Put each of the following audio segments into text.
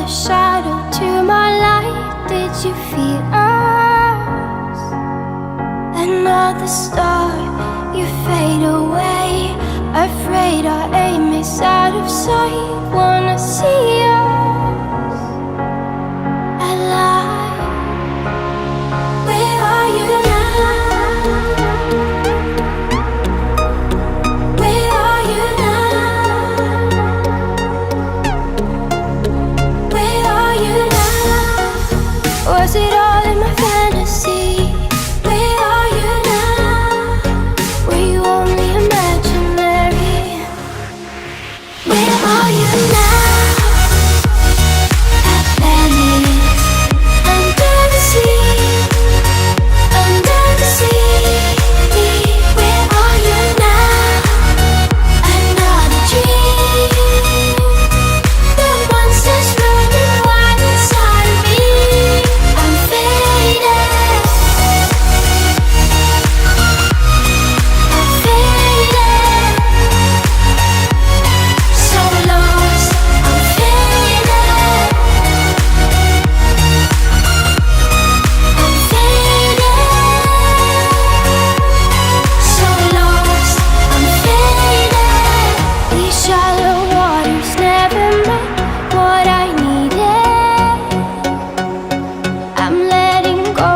shadow to my light. Did you feel us? Another star, you fade away. Afraid our aim is out of sight. Wanna see us alive. Where are you now? Where are you now? Where are you now? Was it all in my fantasy? Where are you now? Were you only imaginary? Where are you now? Atlantis, under the sea, under the sea. Where are you now? Another dream. The monsters running wild inside of me. I'm faded. I'm faded. So lost. I'm faded. I'm faded. So lost. I'm faded. These shallow waters never met what I needed. I'm letting go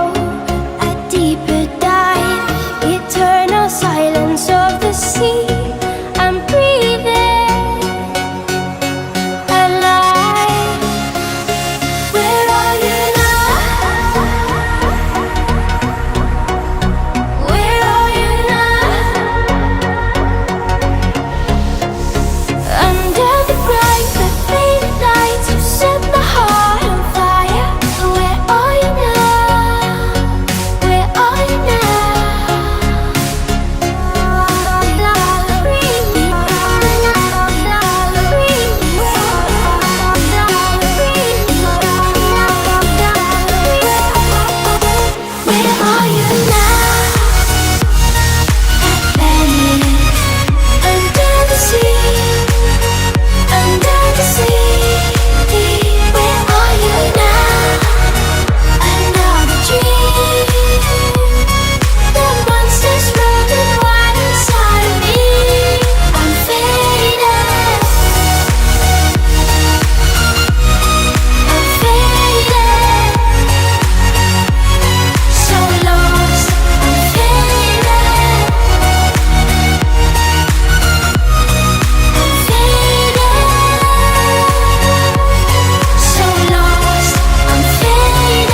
a deeper dive. Eternal silence of the sea. I'm breathing alive. Where are you now? Where are you now? Under the bright, the faded lights, you set my heart on fire. Where are you now? Where are you Where are you now? Atlantis, under the sea, under the sea. Where are you now? Another dream. The monsters running wild inside of me. I'm faded. I'm faded. So lost. I'm faded. I'm faded. So lost. I'm faded.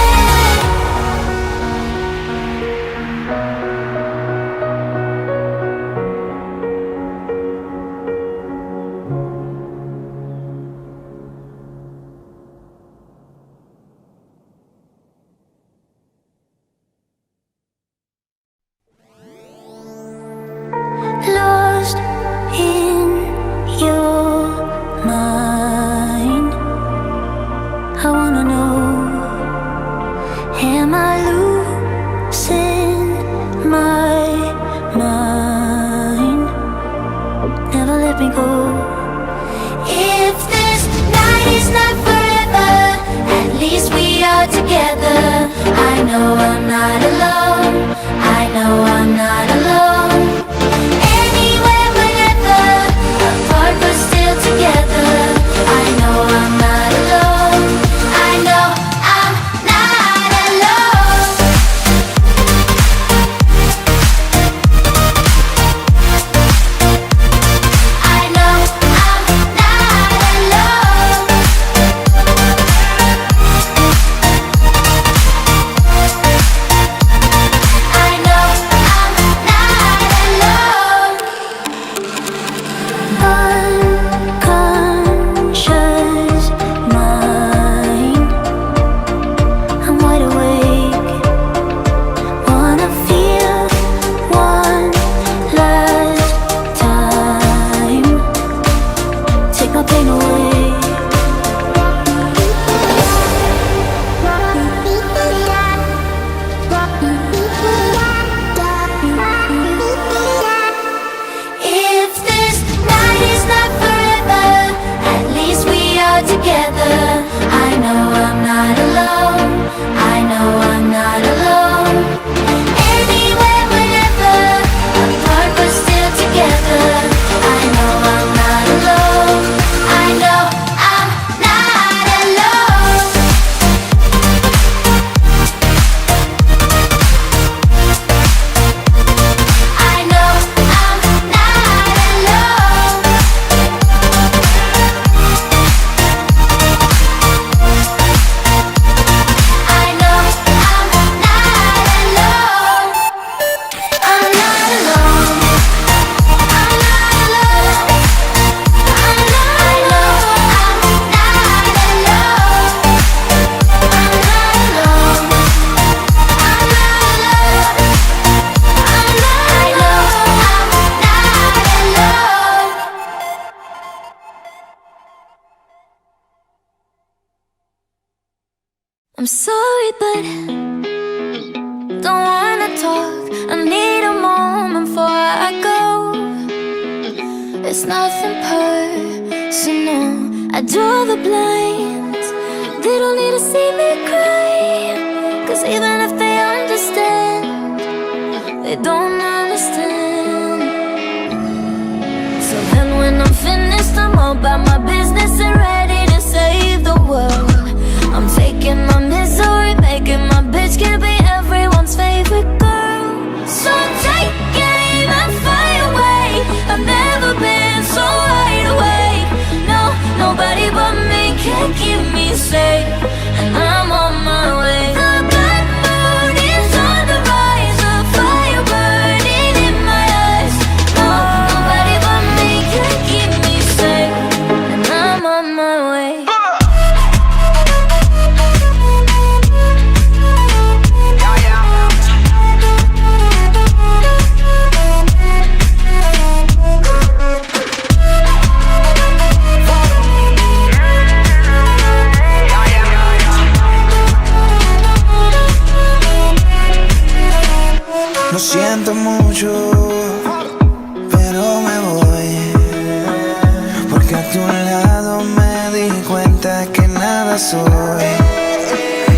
Lost in your mind. I wanna know, am I losing my mind? Never let me go. If this night is not forever, at least we are together. I know I'm not alone. I know I'm not alone. Anywhere, whenever, apart but still together. I know I'm not alone. I know I'm not alone. I know I'm not alone. sorry, but don't wanna talk. I need a moment before I go. It's nothing personal. I draw the blinds. They don't need to see me cry, 'cause even if they understand, they don't understand. So then when I'm finished, I'm all about my business and ready to save the world. I'm taking my misery, making my bitch can be everyone's favorite girl. So take aim and fire away. I've never been so wide awake. No, nobody but me can keep me safe, and I'm on my way. The bad mood is on the rise, a fire burning in my eyes. No, nobody but me can keep me safe, and I'm on my way. Lo siento mucho, pero me voy, porque a tu lado me di cuenta que nada soy.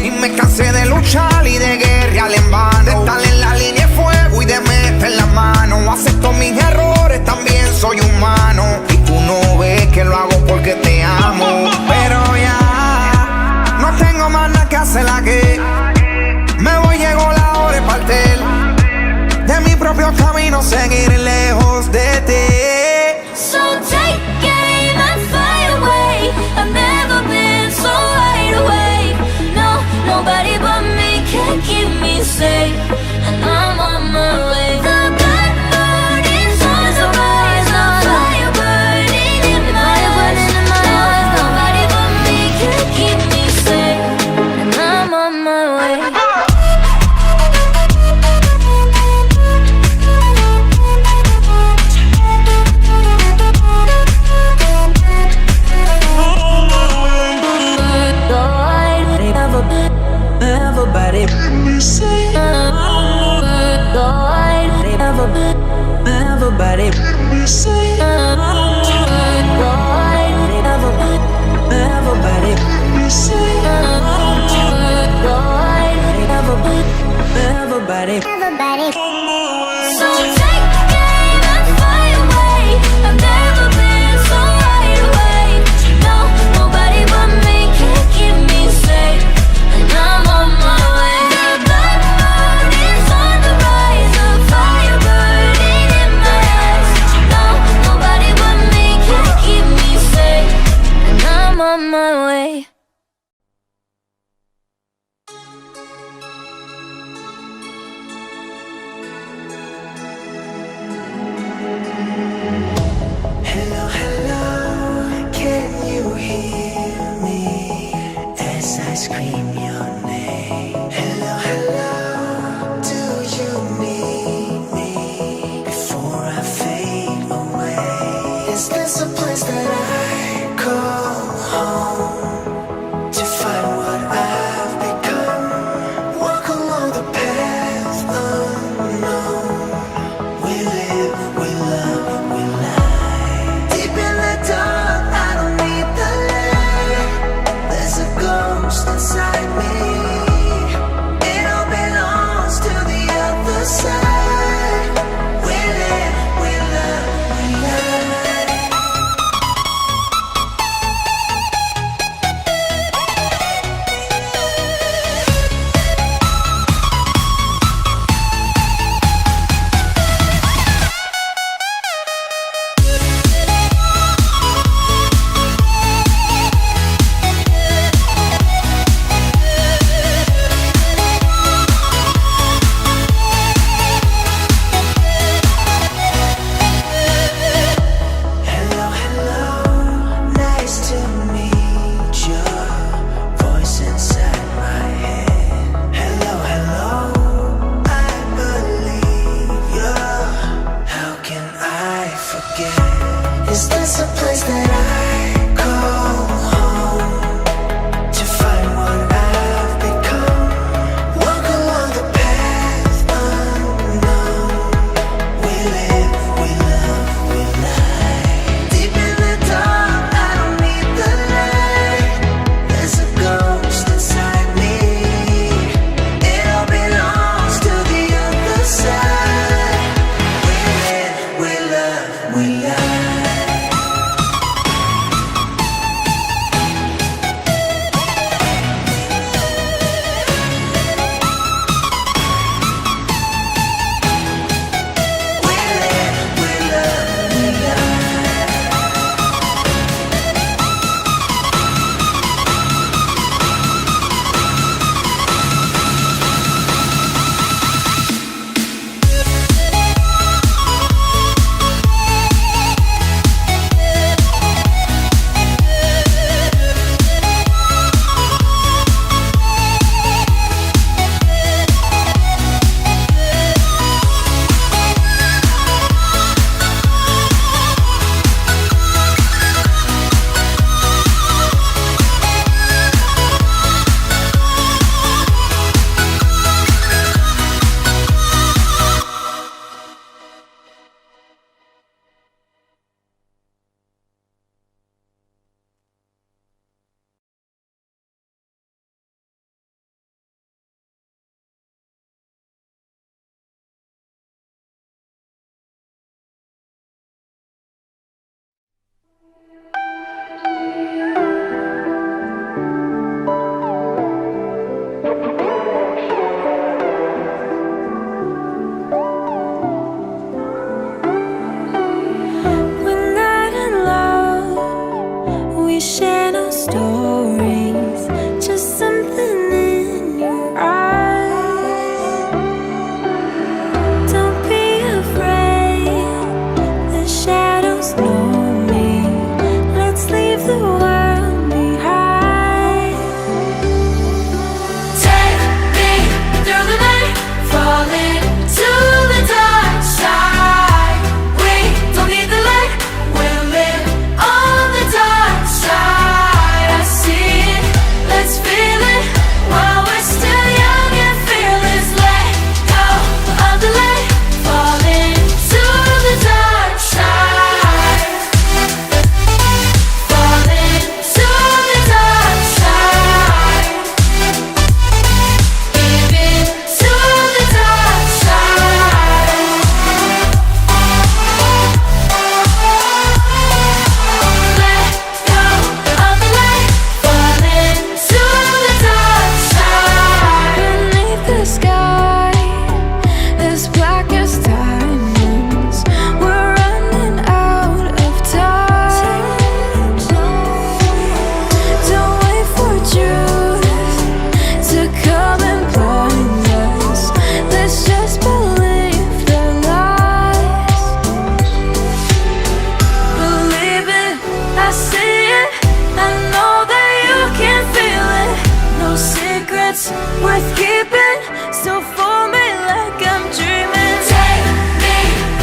Y me cansé de luchar y de guerrear en vano, de estar en la línea de fuego y de meter la mano. Acepto mis errores, también soy humano, y tú no ves que lo hago porque te amo. Pero ya no tengo más nada que hacer aquí. Me voy, llegó la hora de partir de mi propio camino, seguir lejos de ti. So take aim and fly away. I've never been so wide awake. No, nobody but me can keep me safe, and I'm on my way. The bad mood is on the rise, a fire burning in my eyes. No, nobody but me can keep me safe, and I'm on my way. Everybody, everybody, everybody. So take aim and fly away. I've never been so wide awake. No, nobody but me can keep me safe, and I'm on my way. The bad mood is on the rise, a fire burning in my eyes. No, nobody but me can keep me safe, and I'm on my way. We're not in love, we share no stories, just something in your eyes. Don't be afraid, the shadows know me. Let's leave the world behind. Take me through the night, falling to the dark side. We don't need the light, we'll live on the dark side. I see it, let's feel it while we're still young and fearless. Let go of the light, falling to the dark side. Falling to the dark side. Giving to the dark side. Let go of the light, falling to the dark side. Beneath the sky, as black as diamonds, we're running out of time. Don't wait for truth to come and blind us. Let's just believe the lies. Believe it, I see it, I know that you can feel it. No secrets worth keeping, so for me like I'm dreaming. Take me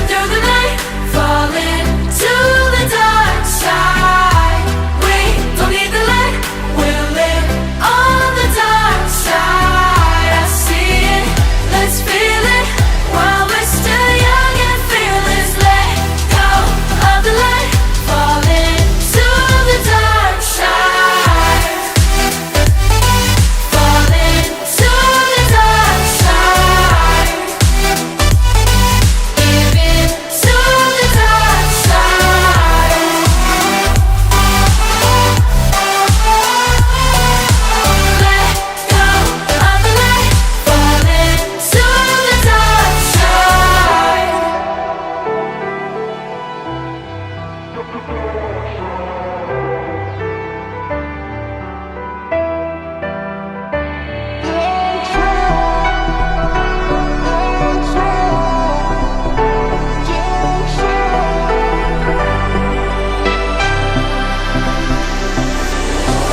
through the night, falling to the dark side. We don't need the light, we'll live on the dark side. I see it, let's feel it while we're still young and fearless. Let go of the light, falling to the dark side. Falling to the dark side. Giving to the dark side. Let go of the light, falling to the dark side.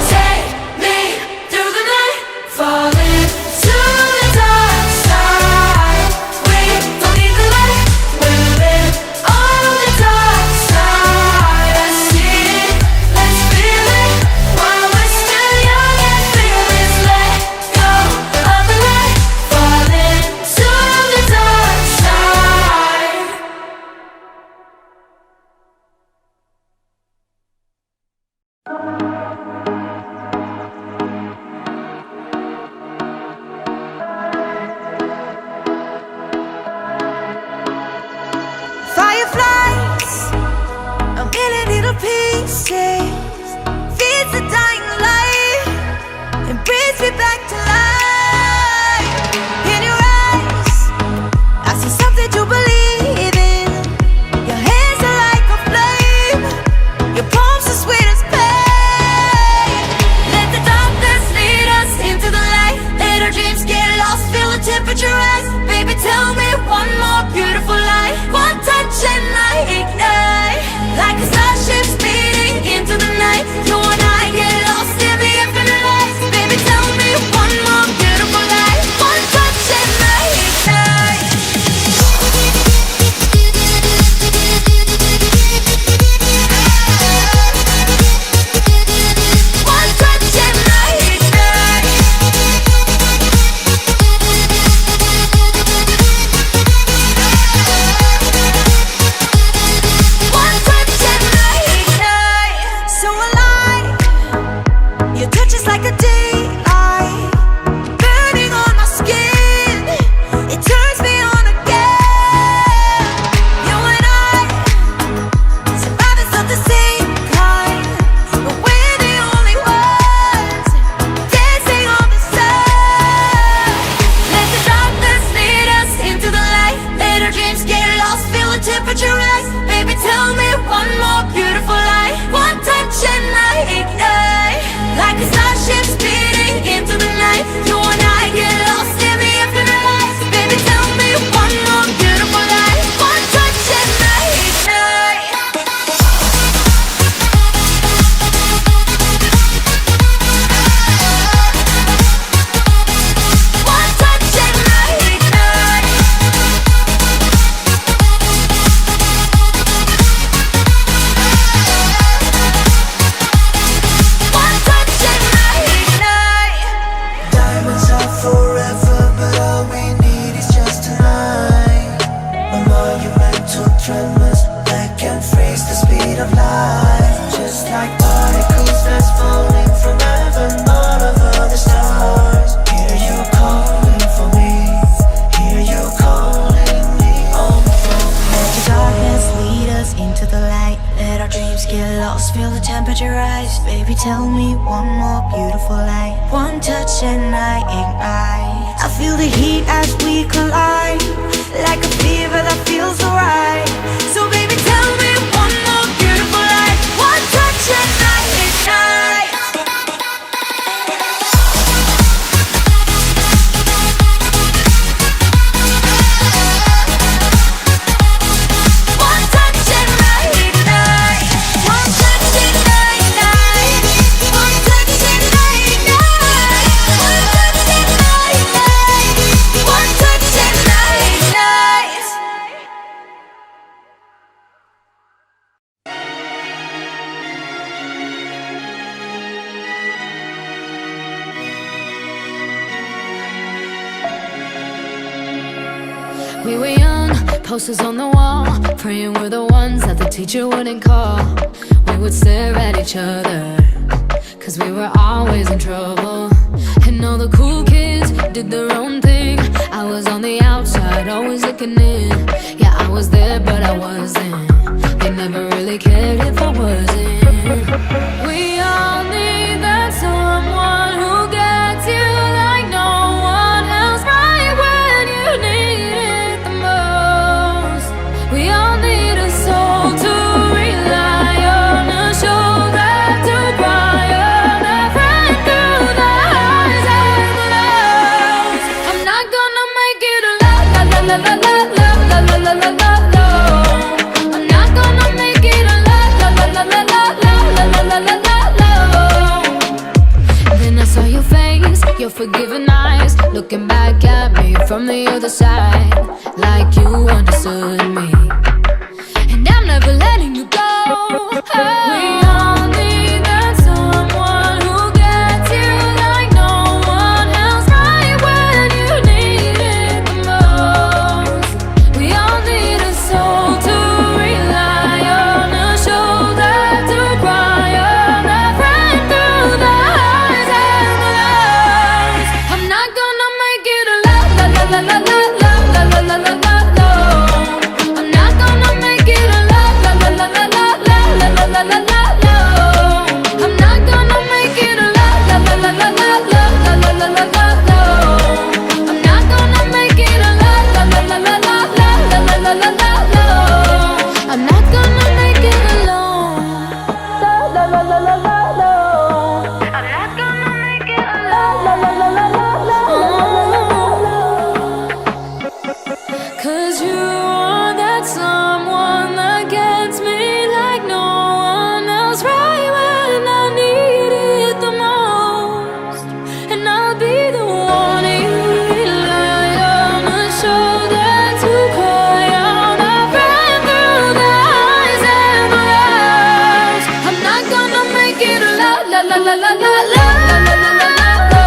Take me through the night, falling to the dark side. We don't need the light, we'll live on the dark side. I see it, let's feel it while we're still young and fearless. Let go of the light, falling to the dark side. Fireflies, a million little pieces, feeds the dying light and brings me back to life. In your eyes, I see something to believe in. Your hands are like a flame, your palms are sweet as pain. Let the darkness lead us into the light. Let our dreams get lost, feel the temperature rise. Baby, tell me one more beautiful lie. One touch and I ignite, like a starship speeding into the night. You and I get lost in the infinite light. Baby, tell me one more beautiful lie. One touch and I ignite. One touch and I ignite. temperature rise. Baby, tell me one more beautiful lie. One touch and I ignite, like a starship speeding into the night. You and I get lost in the infinite lights. Baby, tell me one more beautiful lie. One touch and I ignite. One touch and I ignite. One touch and I ignite. Diamonds are forever, but all we need is just tonight. A monumental tremors that can freeze the speed of light. Just like particles that's falling from heaven, all over the stars. Hear you calling for me, hear you calling me home from me. Let the darkness lead us into the light. Let our dreams get lost, feel the temperature rise. Baby, tell me one more beautiful light. One touch and I ignite. I feel the heat as we collide, like a fever that feels so right. So baby, tell me one more beautiful light. One touch and I ignite. One touch and I ignite. One touch and I ignite. One touch and I ignite. One touch and I ignite. One touch and I ignite. We were young, posters on the wall, praying we're the ones that the teacher wouldn't call. We would stare at each other, cause we were always in trouble. And all the cool kids did their own thing. I was on the outside, always looking in. Yeah, I was there, but I wasn't. They never really cared if I wasn't. We all need that someone who gets you like no one else, right when you need it the most. We all need a soul to rely on, a shoulder to cry on, a friend through the highs and the lows. I'm not gonna make it alone, la la la la la la la la la la la la. I'm not gonna make it alone, la la la la la la la la la la la. Then I saw your face, your forgiving eyes, looking back at me from the other side, like you understood me. And I'm never letting you go. We all need that someone who gets you like no one else, right when you need it the most. We all need a soul to rely on, a shoulder to cry on, a friend through the highs and the lows. I'm not gonna make it alone, la la la la la la la la la la la la. I'm not gonna make it alone, la la la la la la la la la la la la. I'm not gonna make it alone, la la la la la la la la la la la la. I'm not gonna make it alone, la la la la la la la la la la la la. I'm not gonna make it alone, la la la la la la la. I'm not gonna make it alone, la la la la la la la. Cause you are that someone that gets me like no one else, right when I need it the most. And I'll be the one you rely on, a shoulder to cry on, a friend through the highs and the lows. I'm not gonna make it alone, la la la la la la la la la la la.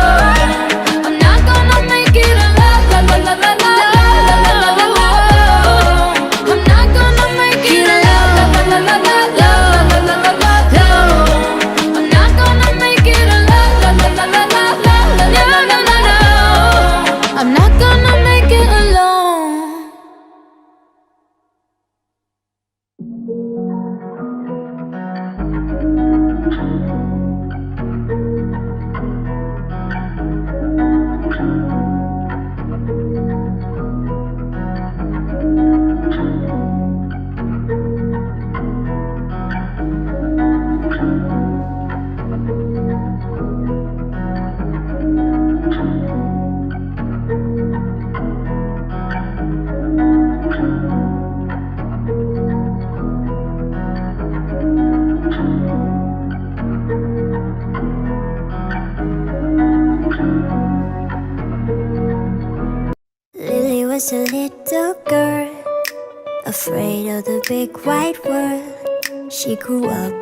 I'm not gonna make it alone, la la la la la la la la la la la. I'm not gonna make it alone, la la la la la la la la la la la. I'm not gonna make it alone, la la la la la la la la la la la. I'm not gonna make it alone. was a little girl, afraid of the big white world. She grew up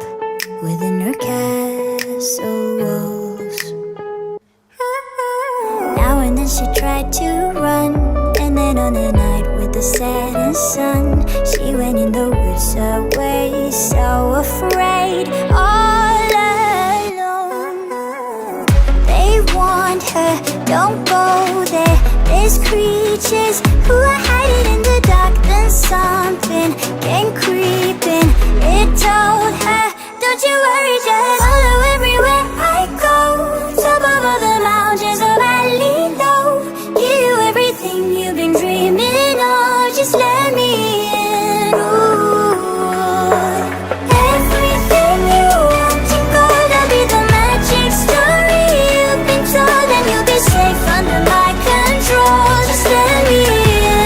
within her castle walls. Now and then she tried to run, and then on a night with the setting sun, she went in the woods away, so afraid, all alone. They warned her, don't go there, there's creatures who are hiding in the dark. Then something came creeping, it told her, don't you worry, just follow everywhere I go. Top of all the mountains, a valley low, give you everything you've been dreaming of. Just let me in. Ooh. Everything you want and gold, I'll be the magic story you've been told, and you'll be safe under my control. Just let me in.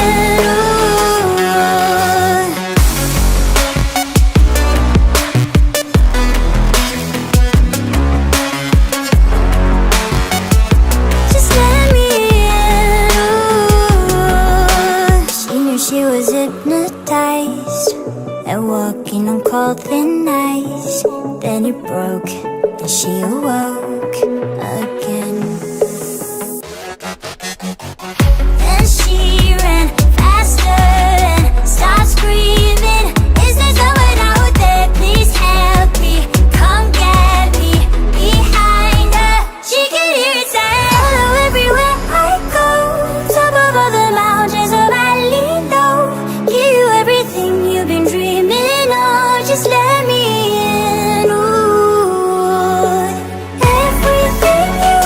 Just let me in. She knew she was hypnotized and walking on cold thin ice. Then it broke and she awoke again. Then she ran faster and started screaming, is there someone out there? Please help me, come get me. Behind her, she could hear it say, follow everywhere I go. Top of all the mountains, a valley low, give you everything you've been dreaming of. Just let me in. Ooh. Everything you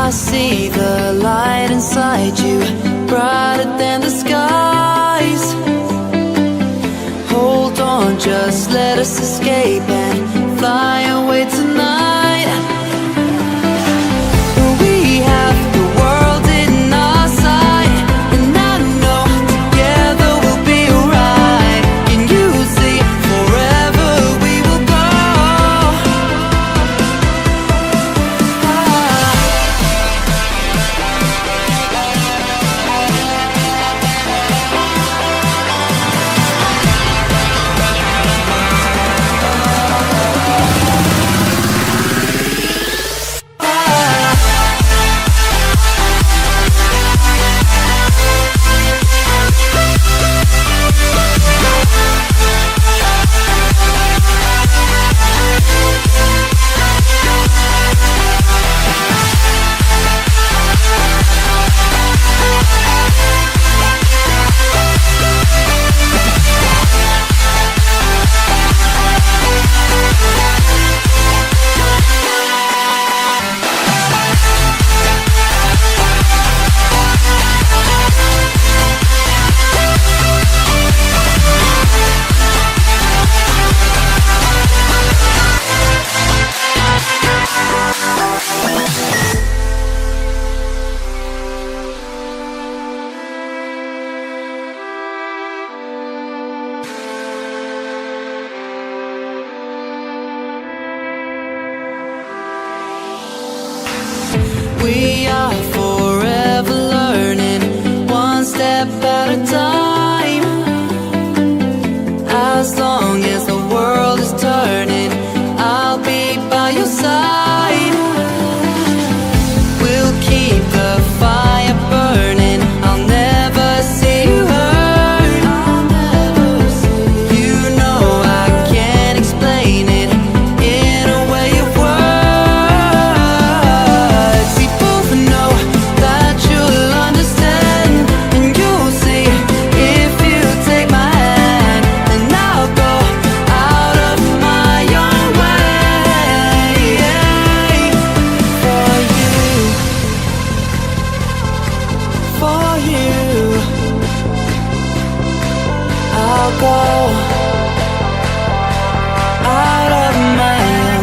I see the light inside you, brighter than the skies. Hold on, just let us escape and fly away tonight. We have the world in our sight, and I know together we'll be alright. Can you see forever we will go? We are forever learning, one step at a time. As long as the world is turning, I'll be by your side. We'll keep the fire burning, I'll never see you hurt. You know I can't explain it in a way of words. We both know that you'll understand, and you'll see if you take my hand, and I'll go out of my own way for you. I'll go out of my own way.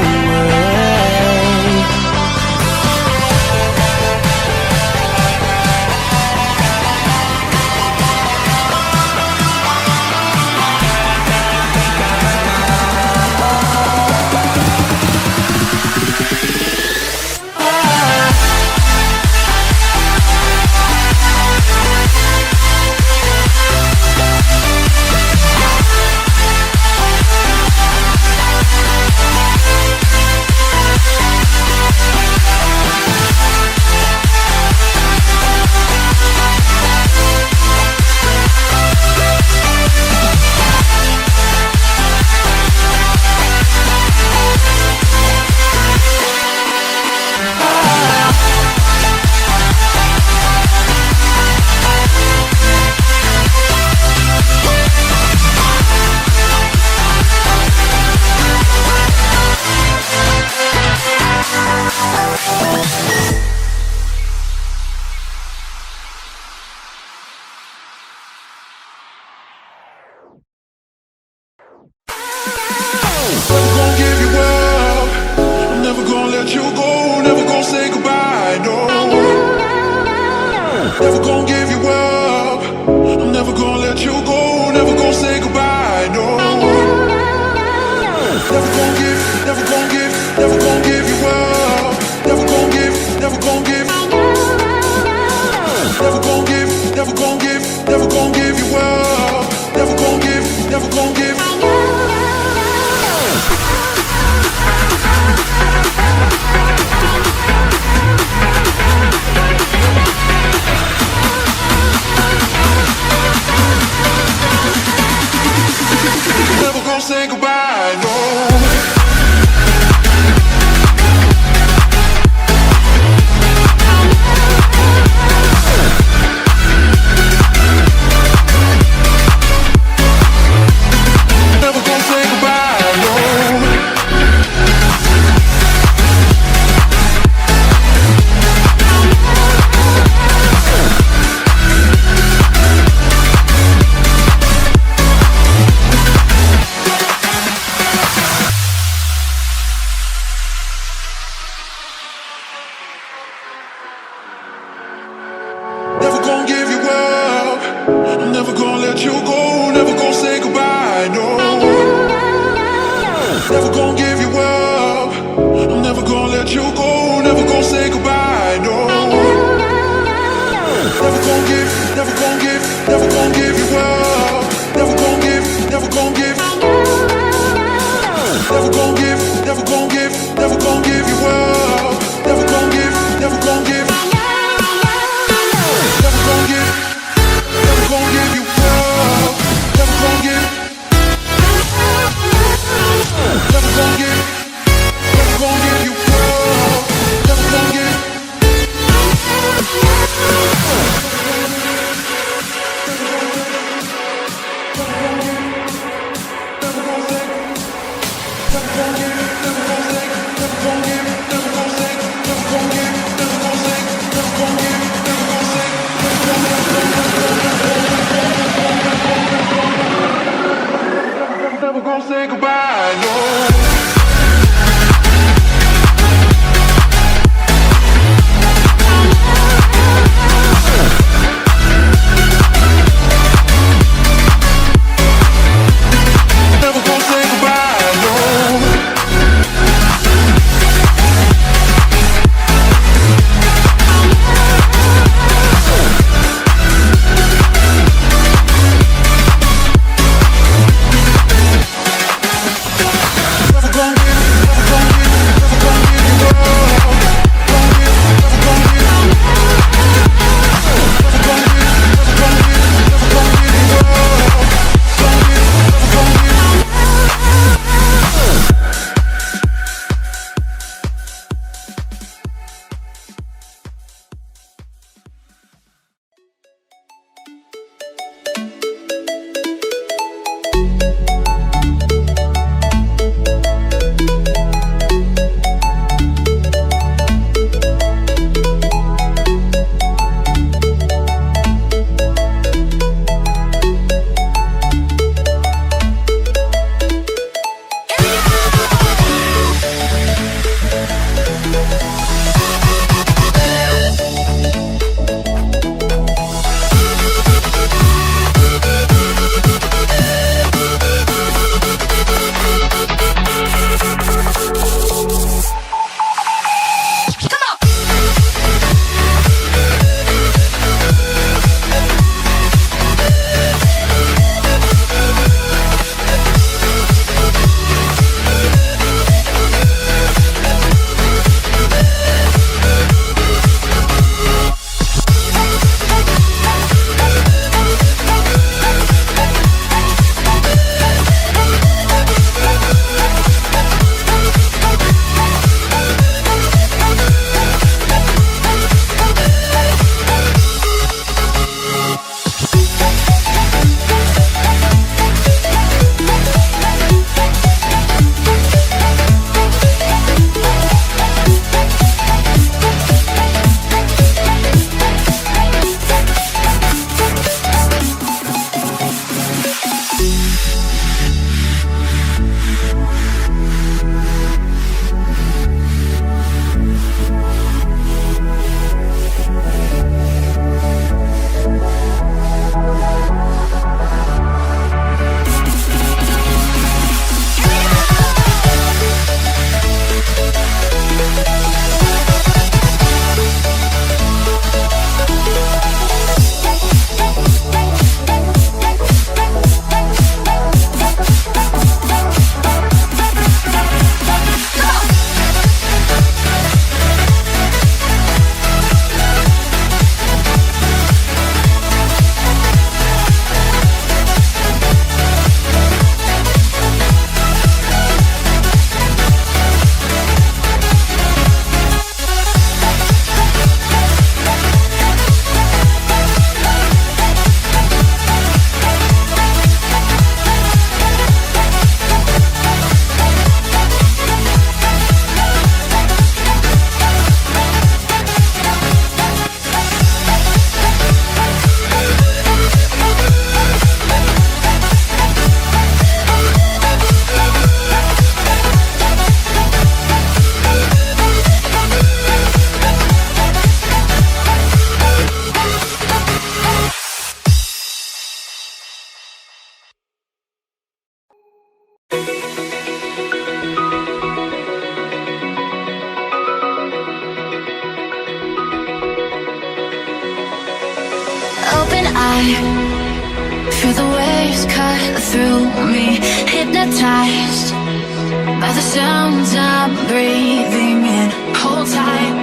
Never gonna give you up. I'm never gonna let you go. Never gonna say goodbye. No. Never gonna give you up. I'm never gonna let you go. Never gonna say goodbye. No. Never gonna give, never gonna give, never gonna give you up. Never gonna give, never gonna give. Never gonna give, never gonna give, never gonna give you up. Never gonna give, never gonna give. Never gonna say goodbye, no. let you go, never gonna say goodbye, no. Never gonna give, never gonna give, never gonna give you up. Never gonna give, never gonna give. Never gonna give, never gonna give, never gonna give you up. Never gonna give, never gonna give. Never gonna give, never gonna give you up. Never gonna give. Never gonna give, never gonna give you up. Never gonna give. Never gonna say goodbye, no. Never Feel the waves cut through me, hypnotized by the sounds I'm breathing in. Hold tight,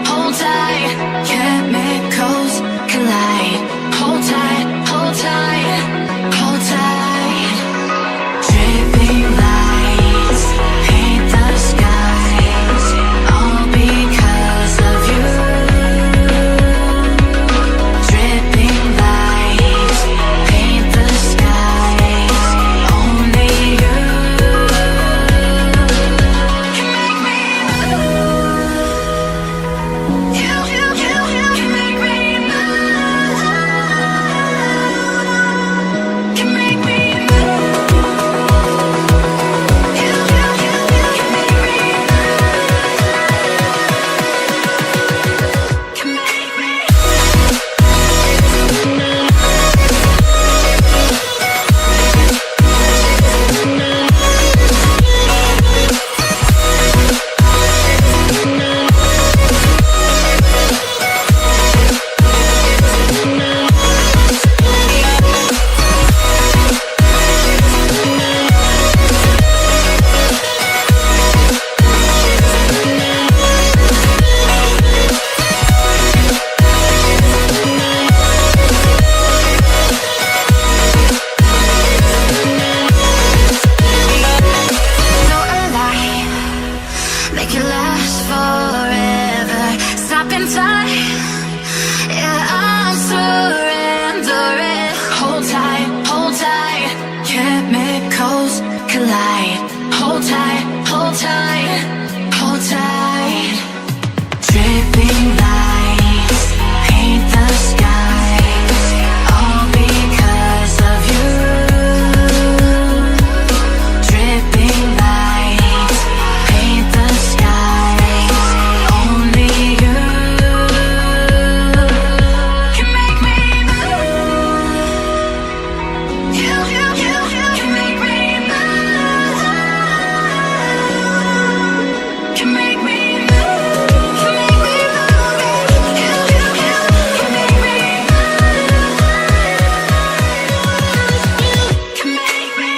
chemicals collide. Hold tight, hold tight, hold tight. Dripping lights paint the skies, all because of you. Dripping lights paint the skies, only you can make me move. You can make me move. Can make me move. You can make me move. Can make me. You're alive, make it last forever. Stop in time, yeah, I'm surrendering. Hold tight, chemicals collide. Hold tight, hold tight, hold tight. Dripping lights paint the skies, all because of you. Dripping lights paint the skies, only you can make me move. You can make me move. Can make me move. Can make me move. You can make me move. Can make me.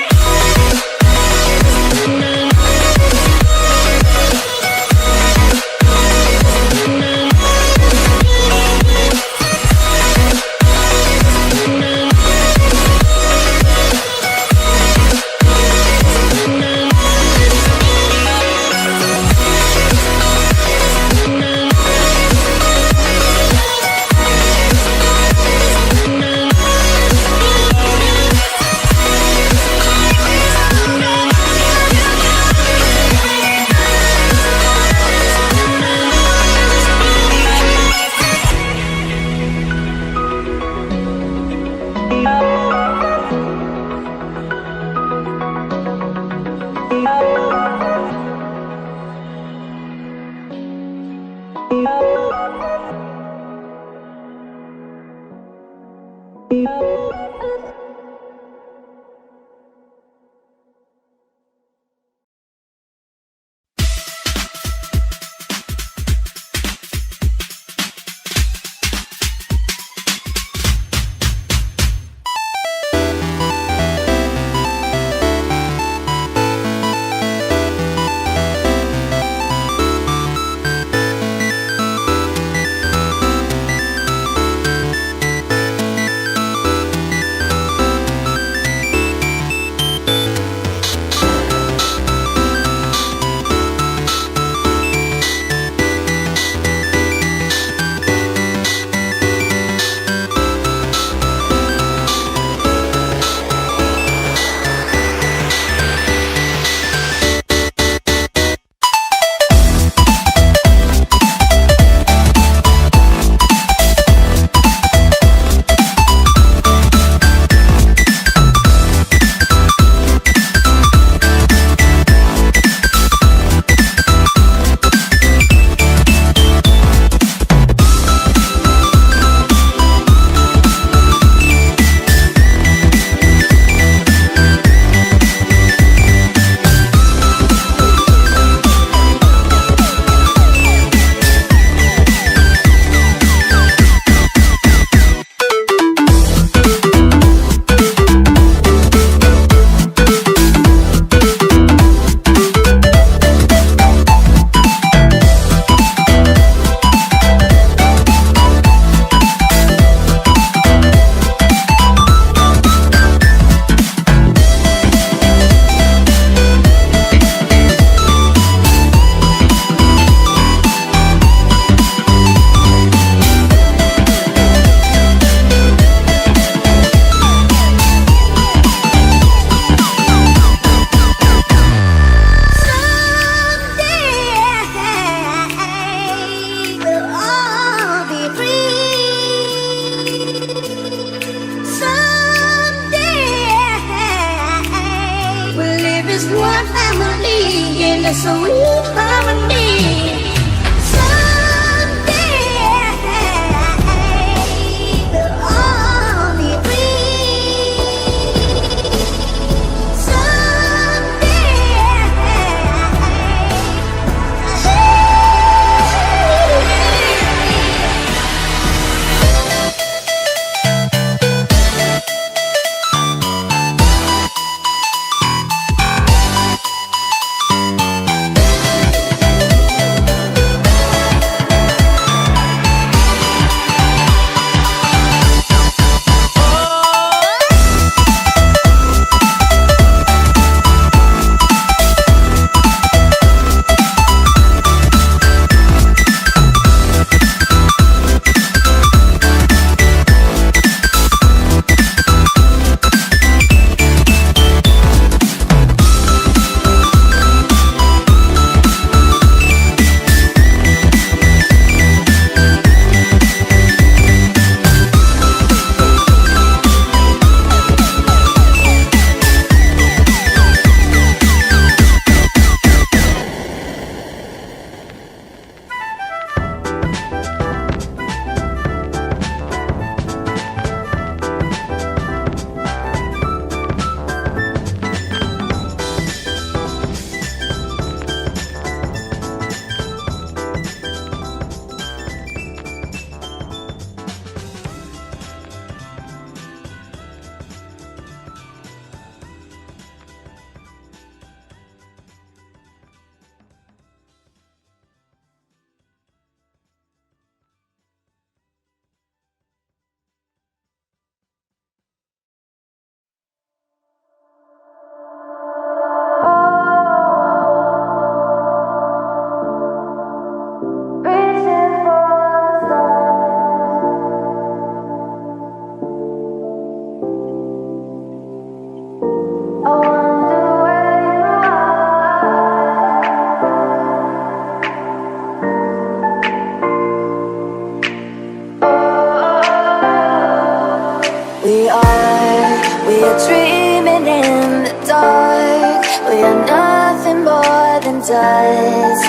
does.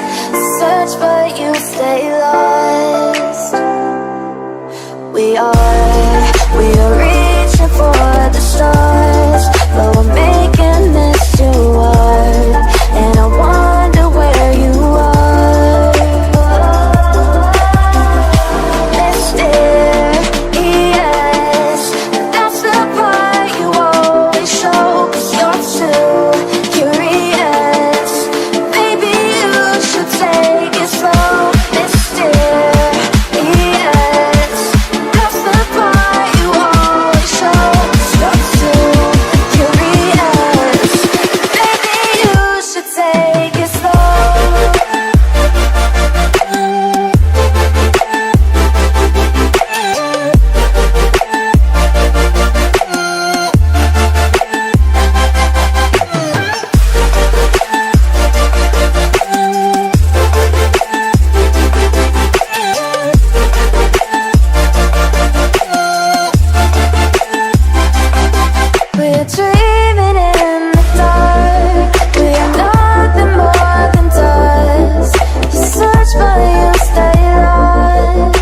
Search but you stay lost. We are reaching for the stars, but we're making this too hard. And I wonder where you are. Mysterious, that's the part you always show. 'Cause you're too curious. Maybe you should take it slow. Mysterious, that's the part you always show. 'Cause you're too curious. Maybe you should take it slow. We're dreaming in the dark. We are nothing more than dust. You search but you stay lost.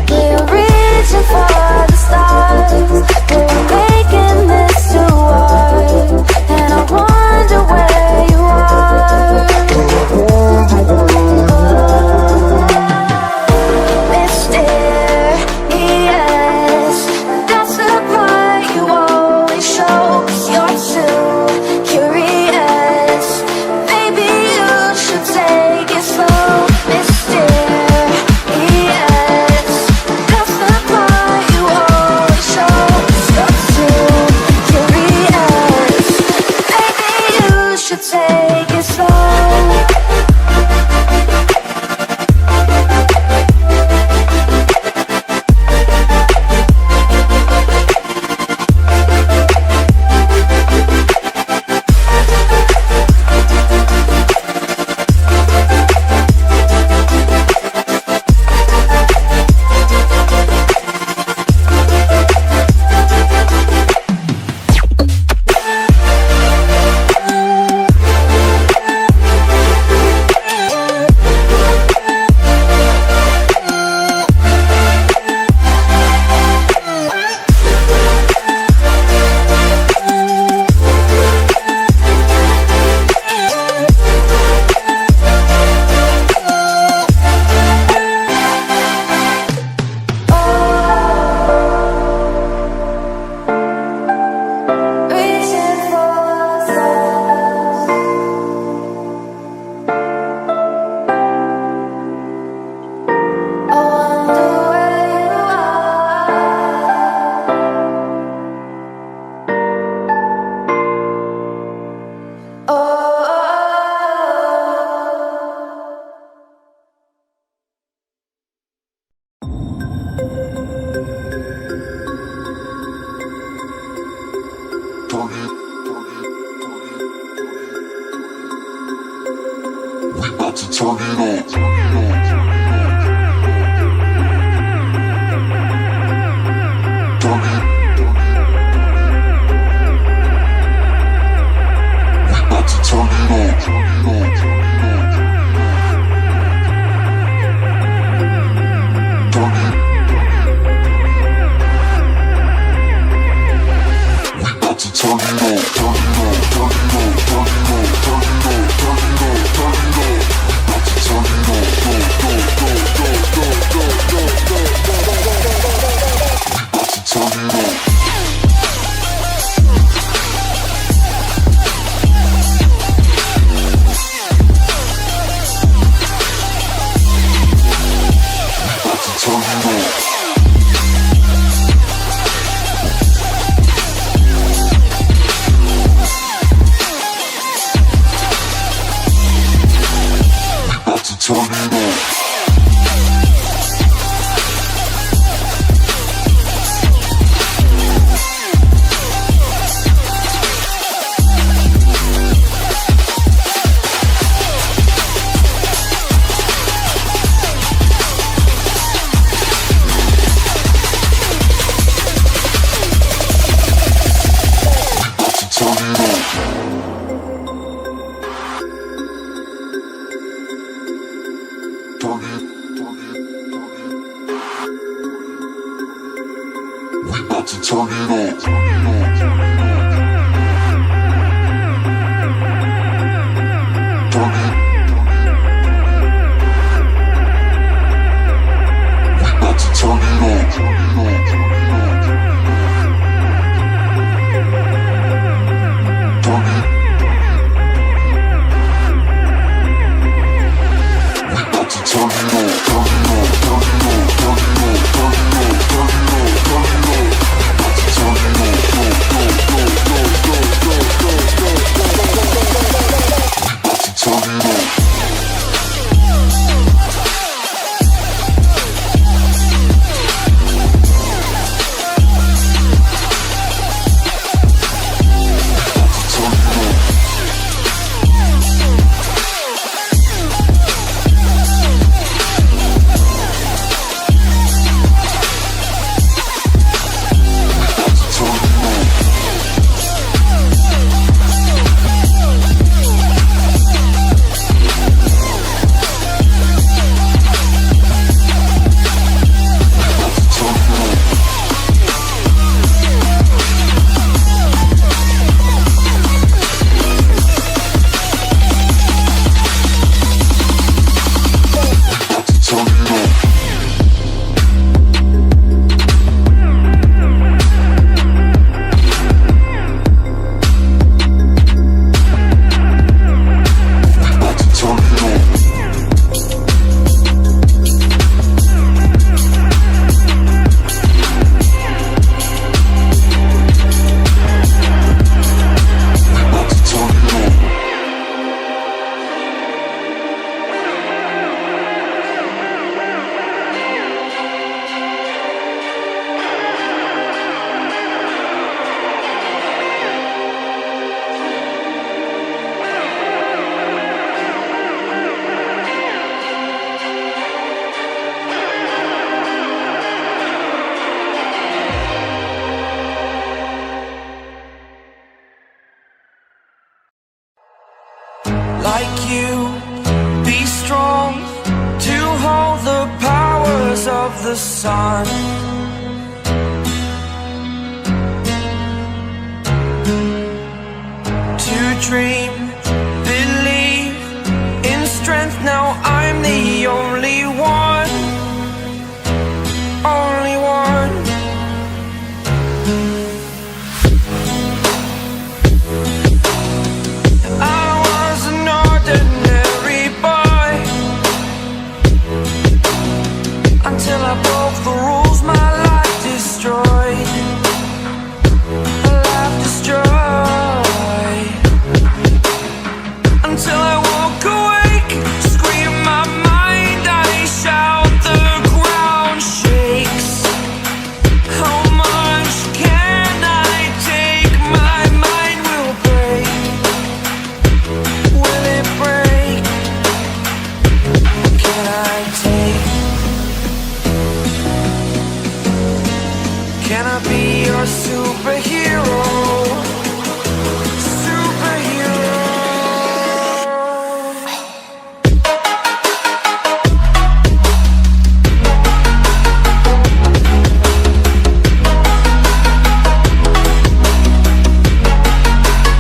We're reaching for the stars, but we're making this too hard. And I wonder where you are. Mysterious, that's the part you always show. 'Cause you're too curious. Maybe you should take it slow. Mysterious, that's the part you always show. 'Cause you're too curious. Maybe you should take it slow. Reaching for the stars. I wonder where you are. Oh. We about to turn it on. Like you, be strong to hold the powers of the sun. To dream, believe in strength. Now I'm the only one, only one. Until I broke the rules, my life destroyed. Life destroyed. Until I woke awake, scream my mind, I shout, the ground shakes. How much can I take? My mind will break. Will it break? Can I take? Can I be your superhero? Superhero.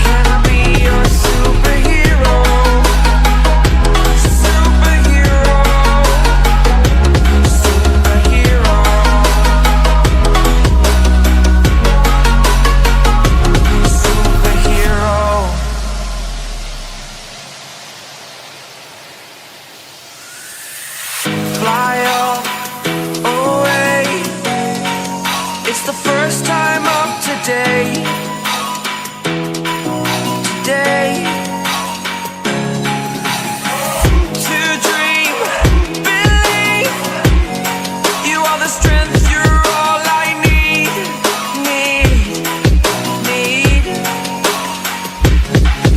Can I be your superhero? Superhero. Superhero. Fly up, away. It's the first time of today. Today. To dream, believe. You are the strength, you're all I need. Need.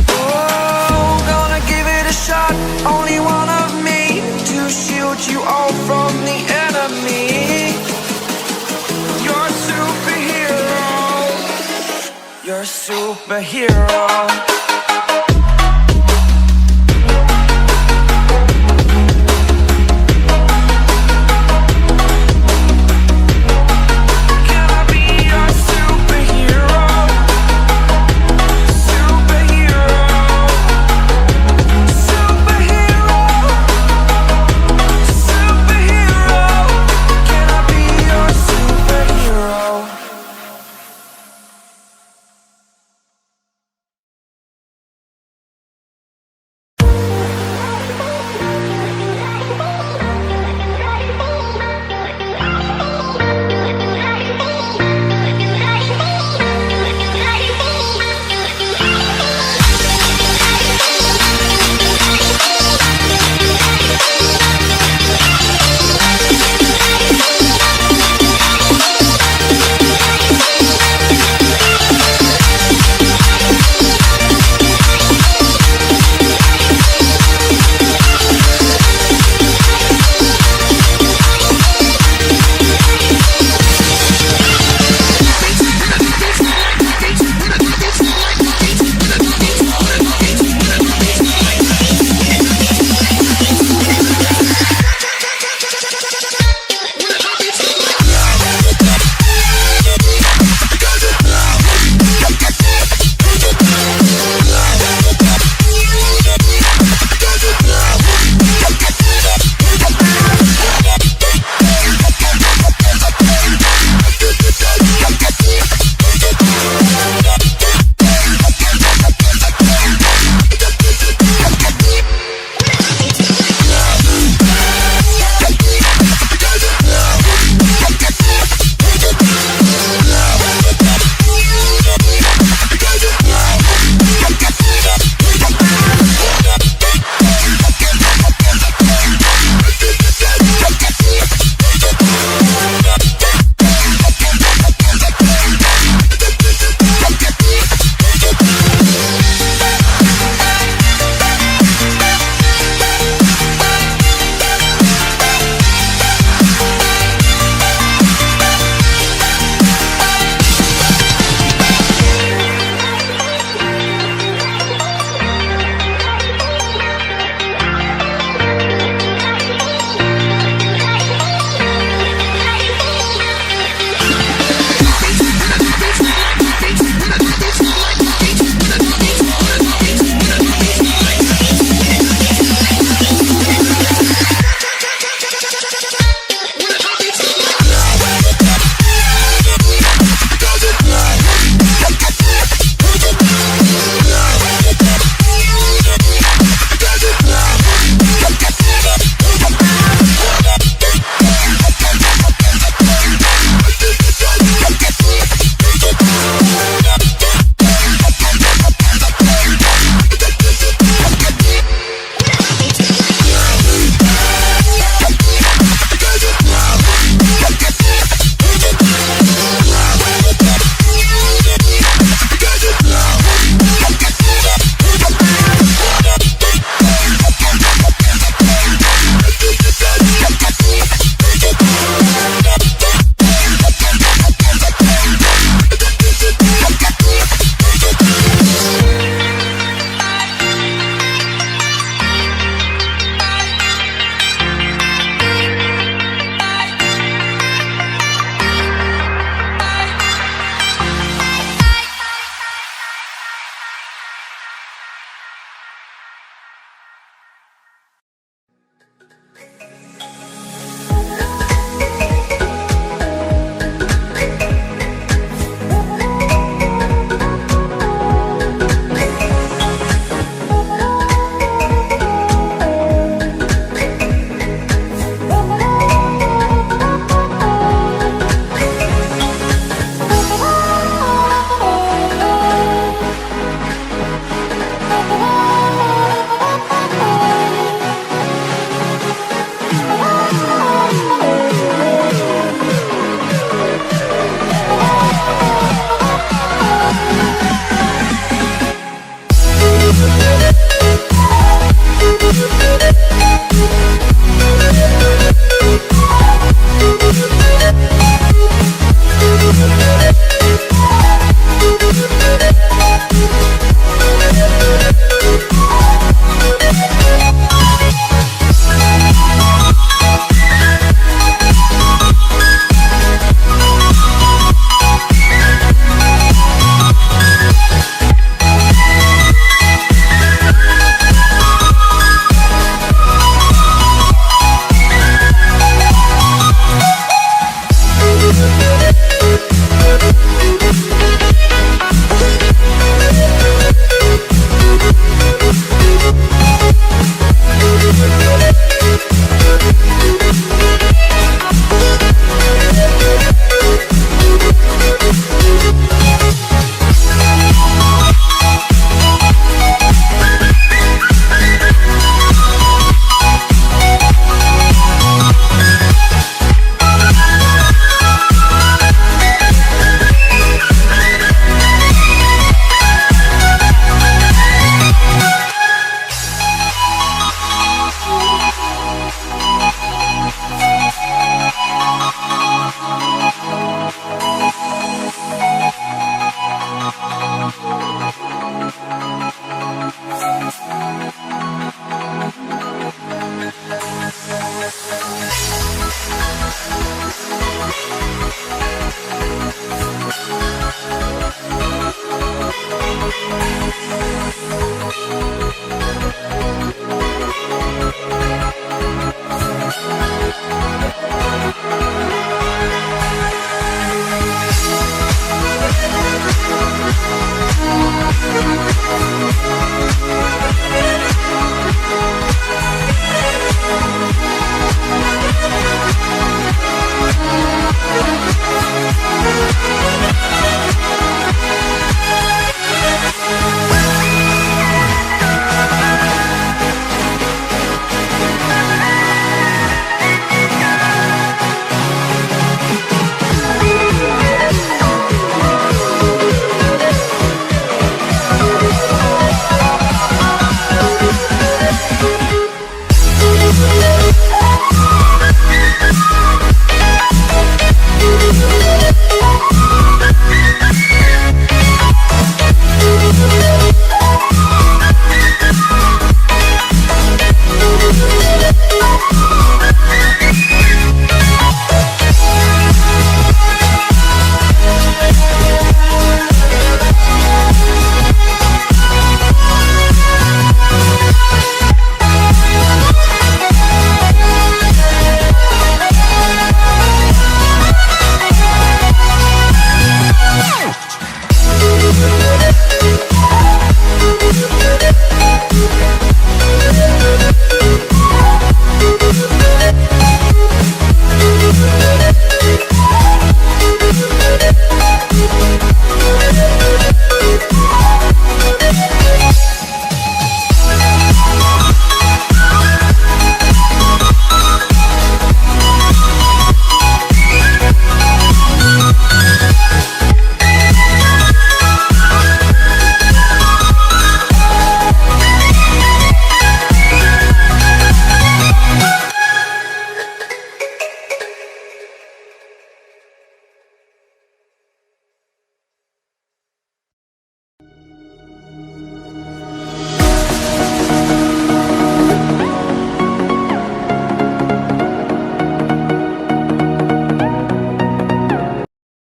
Oh, gonna give it a shot. Only one of me to shield you all from the enemy. You're a superhero. You're a superhero.